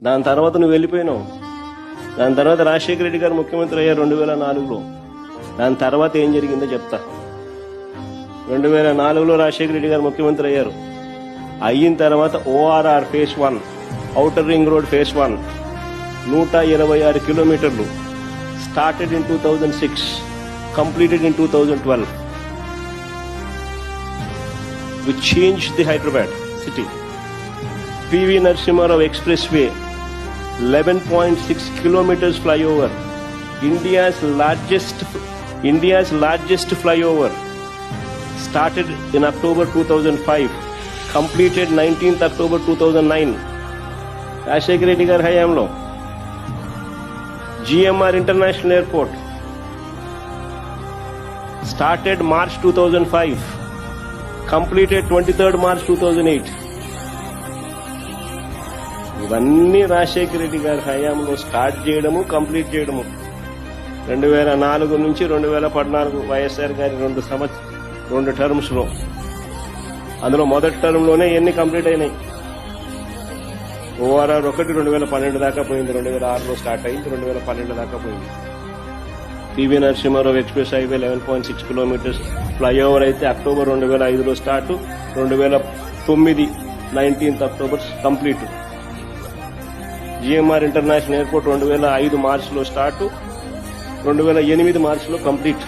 దాని తర్వాత నువ్వు వెళ్ళిపోయినావు. దాని తర్వాత రాజశేఖర రెడ్డి గారు ముఖ్యమంత్రి అయ్యారు 2004లో. దాని తర్వాత ఏం జరిగిందో చెప్తా. 2004లో రాజశేఖర రెడ్డి గారు ముఖ్యమంత్రి అయ్యారు. అయిన తర్వాత ORR phase 1, outer ring road phase 1 126 కిలోమీటర్లు started in 2006, completed in 2012. We changed the Hyderabad city. PV Narasimha Rao Expressway, 11.6 kilometers flyover, India's largest flyover, started in October 2005, completed 19th October 2009. Rajశేఖర Reddy గారి హయాంలో. GMR International Airport, started March 2005, completed 23rd March 2008. ఇవన్నీ రాజశేఖర రెడ్డి గారి హయాంలో start చేయడము, complete చేయడము. 2004 నుంచి 2014 వైఎస్ఆర్ గారి 2 terms లో, అందులో మొదటి టర్మ్ లోనే ఎన్ని కంప్లీట్ అయినాయి. ORR 1 2012 దాకా పోయింది, 2006లో స్టార్ట్ అయింది, 2012 దాకా పోయింది. PV Narasimha Rao express highway 11.6 kilometres flyover అయితే అక్టోబర్ 2005లో start, 2009 19th October complete. GMR international airport 2005 మార్చిలో స్టార్ట్, 2008 మార్చిలో కంప్లీట్.